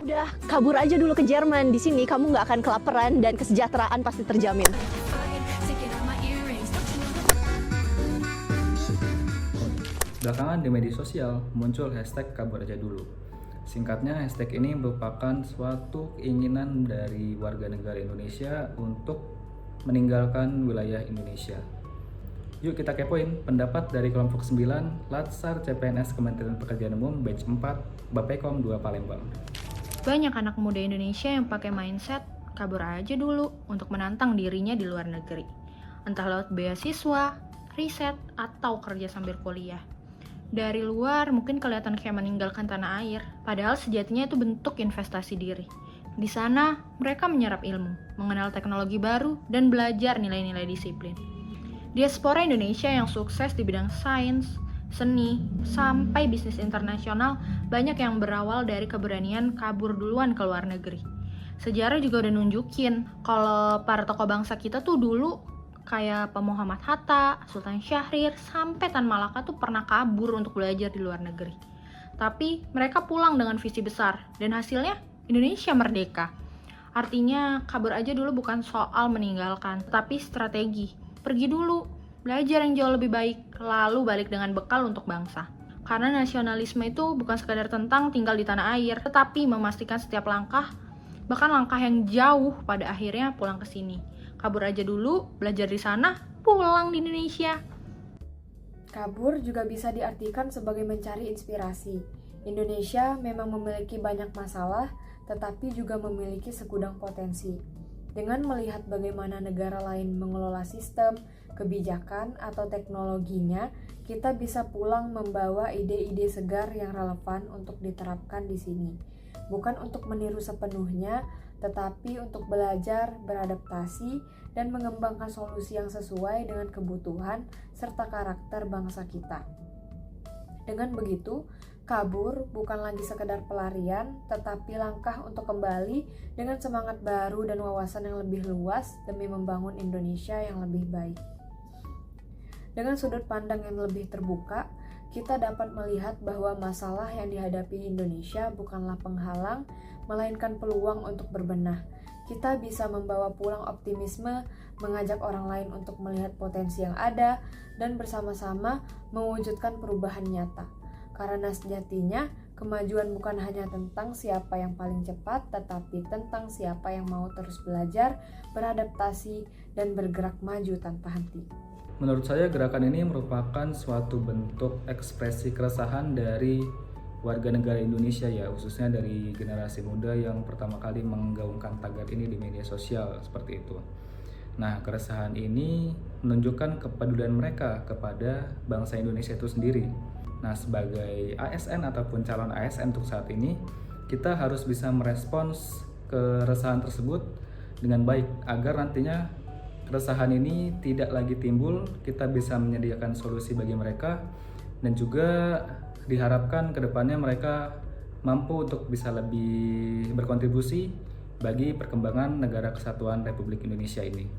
Udah, kabur aja dulu ke Jerman. Di sini kamu nggak akan kelaparan dan kesejahteraan pasti terjamin. Belakangan di media sosial muncul hashtag kabur aja dulu. Singkatnya, hashtag ini merupakan suatu keinginan dari warga negara Indonesia untuk meninggalkan wilayah Indonesia. Yuk kita kepoin pendapat dari kelompok 9 Latsar CPNS Kementerian Pekerjaan Umum batch 4 Bappekom 2 Palembang. Banyak anak muda Indonesia yang pakai mindset kabur aja dulu untuk menantang dirinya di luar negeri. Entah lewat beasiswa, riset, atau kerja sambil kuliah. Dari luar mungkin kelihatan kayak meninggalkan tanah air, padahal sejatinya itu bentuk investasi diri. Di sana, mereka menyerap ilmu, mengenal teknologi baru, dan belajar nilai-nilai disiplin. Diaspora Indonesia yang sukses di bidang sains, seni, sampai bisnis internasional banyak yang berawal dari keberanian kabur duluan ke luar negeri. Sejarah juga udah nunjukin kalau para tokoh bangsa kita tuh dulu kayak Pak Muhammad Hatta, Sultan Syahrir, sampai Tan Malaka tuh pernah kabur untuk belajar di luar negeri. Tapi mereka pulang dengan visi besar dan hasilnya Indonesia merdeka. Artinya kabur aja dulu bukan soal meninggalkan, tetapi strategi. Pergi dulu, belajar yang jauh lebih baik, lalu balik dengan bekal untuk bangsa. Karena nasionalisme itu bukan sekadar tentang tinggal di tanah air, tetapi memastikan setiap langkah, bahkan langkah yang jauh pada akhirnya pulang ke sini. Kabur aja dulu, belajar di sana, pulang di Indonesia. Kabur juga bisa diartikan sebagai mencari inspirasi. Indonesia memang memiliki banyak masalah, tetapi juga memiliki segudang potensi. Dengan melihat bagaimana negara lain mengelola sistem, kebijakan, atau teknologinya, kita bisa pulang membawa ide-ide segar yang relevan untuk diterapkan di sini. Bukan untuk meniru sepenuhnya, tetapi untuk belajar, beradaptasi, dan mengembangkan solusi yang sesuai dengan kebutuhan serta karakter bangsa kita. Dengan begitu, kabur bukan lagi sekedar pelarian, tetapi langkah untuk kembali dengan semangat baru dan wawasan yang lebih luas demi membangun Indonesia yang lebih baik. Dengan sudut pandang yang lebih terbuka, kita dapat melihat bahwa masalah yang dihadapi Indonesia bukanlah penghalang, melainkan peluang untuk berbenah. Kita bisa membawa pulang optimisme, mengajak orang lain untuk melihat potensi yang ada, dan bersama-sama mewujudkan perubahan nyata. Karena sejatinya, kemajuan bukan hanya tentang siapa yang paling cepat, tetapi tentang siapa yang mau terus belajar, beradaptasi, dan bergerak maju tanpa henti. Menurut saya gerakan ini merupakan suatu bentuk ekspresi keresahan dari warga negara Indonesia ya, khususnya dari generasi muda yang pertama kali menggaungkan tagar ini di media sosial seperti itu. Nah, keresahan ini menunjukkan kepedulian mereka kepada bangsa Indonesia itu sendiri. Nah, sebagai ASN ataupun calon ASN untuk saat ini, kita harus bisa merespons keresahan tersebut dengan baik agar nantinya keresahan ini tidak lagi timbul, kita bisa menyediakan solusi bagi mereka, dan juga diharapkan kedepannya mereka mampu untuk bisa lebih berkontribusi bagi perkembangan negara kesatuan Republik Indonesia ini.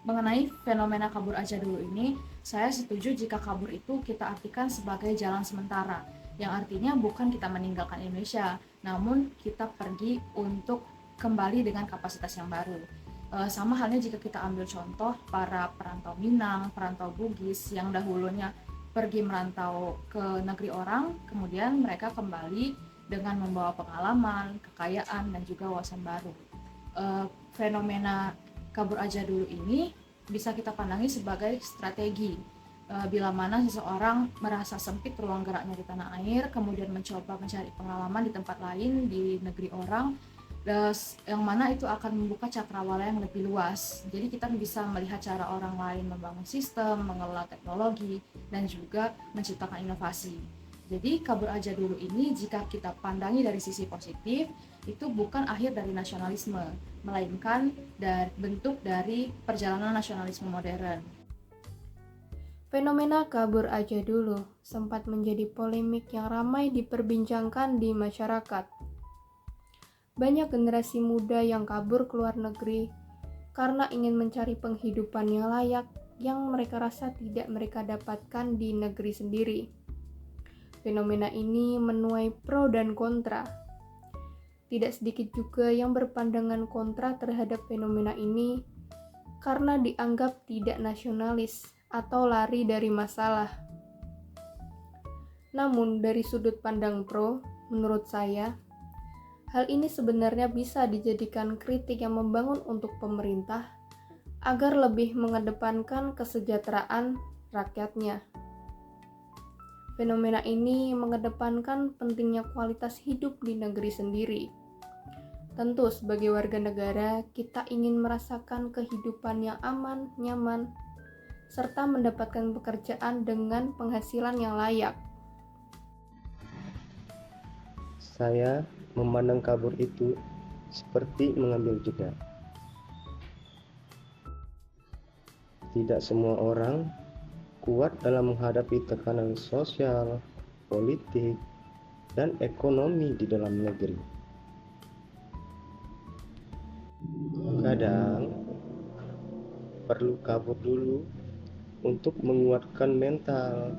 Mengenai fenomena kabur aja dulu ini, saya setuju jika kabur itu kita artikan sebagai jalan sementara, yang artinya bukan kita meninggalkan Indonesia, namun kita pergi untuk kembali dengan kapasitas yang baru. Sama halnya jika kita ambil contoh para perantau Minang, perantau Bugis yang dahulunya pergi merantau ke negeri orang, kemudian mereka kembali dengan membawa pengalaman, kekayaan, dan juga wawasan baru. Fenomena kabur aja dulu ini bisa kita pandangi sebagai strategi. Bila mana seseorang merasa sempit ruang geraknya di tanah air, kemudian mencoba mencari pengalaman di tempat lain, di negeri orang, yang mana itu akan membuka cakrawala yang lebih luas. Jadi kita bisa melihat cara orang lain membangun sistem, mengelola teknologi, dan juga menciptakan inovasi. Jadi kabur aja dulu ini jika kita pandangi dari sisi positif, itu bukan akhir dari nasionalisme, melainkan bentuk dari perjalanan nasionalisme modern. Fenomena kabur aja dulu sempat menjadi polemik yang ramai diperbincangkan di masyarakat. Banyak generasi muda yang kabur ke luar negeri karena ingin mencari penghidupan yang layak yang mereka rasa tidak mereka dapatkan di negeri sendiri. Fenomena ini menuai pro dan kontra. Tidak sedikit juga yang berpandangan kontra terhadap fenomena ini karena dianggap tidak nasionalis atau lari dari masalah. Namun dari sudut pandang pro, menurut saya, hal ini sebenarnya bisa dijadikan kritik yang membangun untuk pemerintah agar lebih mengedepankan kesejahteraan rakyatnya. Fenomena ini mengedepankan pentingnya kualitas hidup di negeri sendiri. Tentu sebagai warga negara, kita ingin merasakan kehidupan yang aman, nyaman, serta mendapatkan pekerjaan dengan penghasilan yang layak. Saya memandang kabur itu seperti mengambil jeda. Tidak semua orang kuat dalam menghadapi tekanan sosial, politik, dan ekonomi di dalam negeri. Kadang perlu kabur dulu untuk menguatkan mental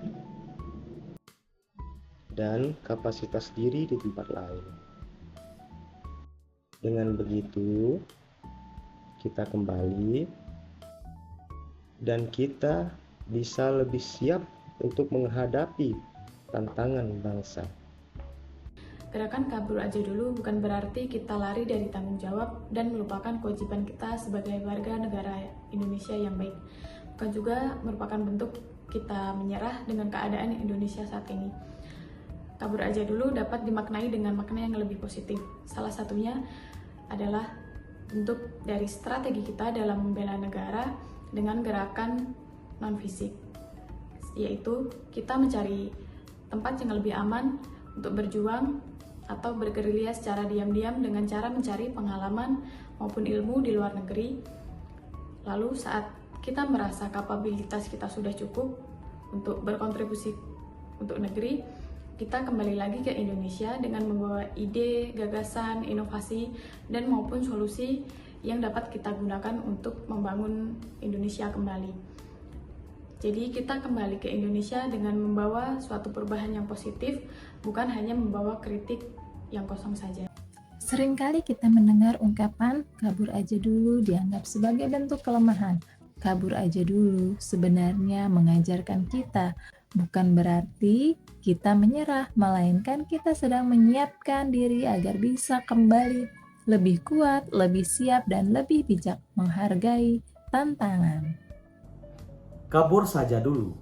dan kapasitas diri di tempat lain. Dengan begitu, kita kembali dan kita bisa lebih siap untuk menghadapi tantangan bangsa. Gerakan kabur aja dulu bukan berarti kita lari dari tanggung jawab dan melupakan kewajiban kita sebagai warga negara Indonesia yang baik. Bukan juga merupakan bentuk kita menyerah dengan keadaan Indonesia saat ini. Kabur aja dulu dapat dimaknai dengan makna yang lebih positif. Salah satunya adalah bentuk dari strategi kita dalam membela negara dengan gerakan non-fisik, yaitu kita mencari tempat yang lebih aman untuk berjuang atau bergerilya secara diam-diam dengan cara mencari pengalaman maupun ilmu di luar negeri. Lalu saat kita merasa kapabilitas kita sudah cukup untuk berkontribusi untuk negeri, kita kembali lagi ke Indonesia dengan membawa ide, gagasan, inovasi, dan maupun solusi yang dapat kita gunakan untuk membangun Indonesia kembali. Jadi kita kembali ke Indonesia dengan membawa suatu perubahan yang positif, bukan hanya membawa kritik yang kosong saja. Seringkali kita mendengar ungkapan kabur aja dulu dianggap sebagai bentuk kelemahan. Kabur aja dulu sebenarnya mengajarkan kita bukan berarti kita menyerah, melainkan kita sedang menyiapkan diri agar bisa kembali lebih kuat, lebih siap, dan lebih bijak menghargai tantangan. Kabur saja dulu,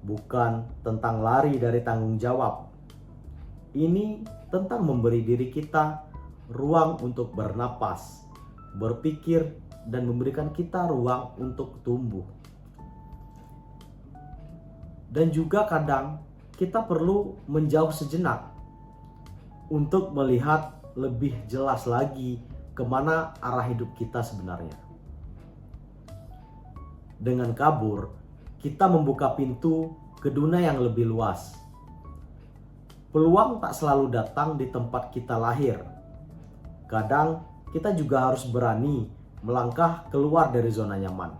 bukan tentang lari dari tanggung jawab. Ini tentang memberi diri kita ruang untuk bernapas, berpikir, dan memberikan kita ruang untuk tumbuh. Dan juga kadang kita perlu menjauh sejenak untuk melihat lebih jelas lagi kemana arah hidup kita sebenarnya. Dengan kabur, kita membuka pintu ke dunia yang lebih luas. Peluang tak selalu datang di tempat kita lahir. Kadang kita juga harus berani melangkah keluar dari zona nyaman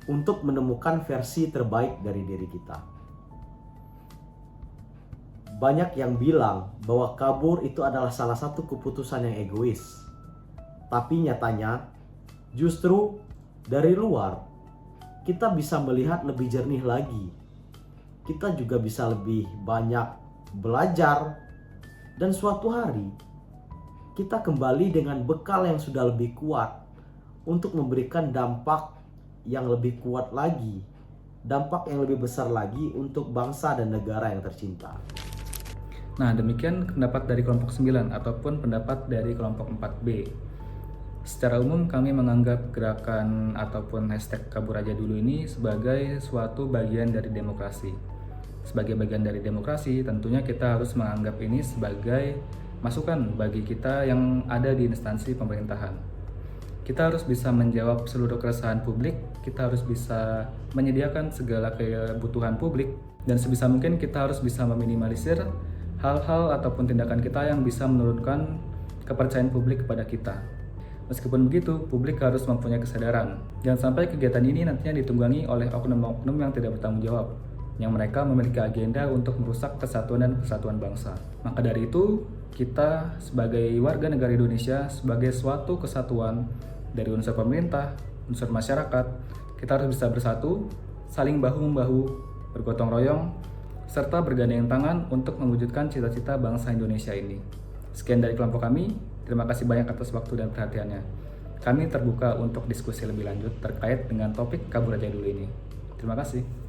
untuk menemukan versi terbaik dari diri kita. Banyak yang bilang bahwa kabur itu adalah salah satu keputusan yang egois. Tapi nyatanya, justru dari luar, kita bisa melihat lebih jernih lagi. Kita juga bisa lebih banyak belajar. Dan suatu hari, kita kembali dengan bekal yang sudah lebih kuat untuk memberikan dampak yang lebih kuat lagi. Dampak yang lebih besar lagi untuk bangsa dan negara yang tercinta. Nah, demikian pendapat dari kelompok 9 ataupun pendapat dari kelompok 4B. Secara umum kami menganggap gerakan ataupun hashtag kabur aja dulu ini sebagai suatu bagian dari demokrasi. Sebagai bagian dari demokrasi, tentunya kita harus menganggap ini sebagai masukan bagi kita yang ada di instansi pemerintahan. Kita harus bisa menjawab seluruh keresahan publik, kita harus bisa menyediakan segala kebutuhan publik, dan sebisa mungkin kita harus bisa meminimalisir hal-hal ataupun tindakan kita yang bisa menurunkan kepercayaan publik kepada kita. Meskipun begitu, publik harus mempunyai kesadaran. Jangan sampai kegiatan ini nantinya ditunggangi oleh oknum-oknum yang tidak bertanggung jawab, yang mereka memiliki agenda untuk merusak kesatuan dan kesatuan bangsa. Maka dari itu, kita sebagai warga negara Indonesia, sebagai suatu kesatuan dari unsur pemerintah, unsur masyarakat, kita harus bisa bersatu, saling bahu-membahu, bergotong royong, serta bergandeng tangan untuk mewujudkan cita-cita bangsa Indonesia ini. Sekian dari kelompok kami, terima kasih banyak atas waktu dan perhatiannya. Kami terbuka untuk diskusi lebih lanjut terkait dengan topik Kabur Aja Dulu ini. Terima kasih.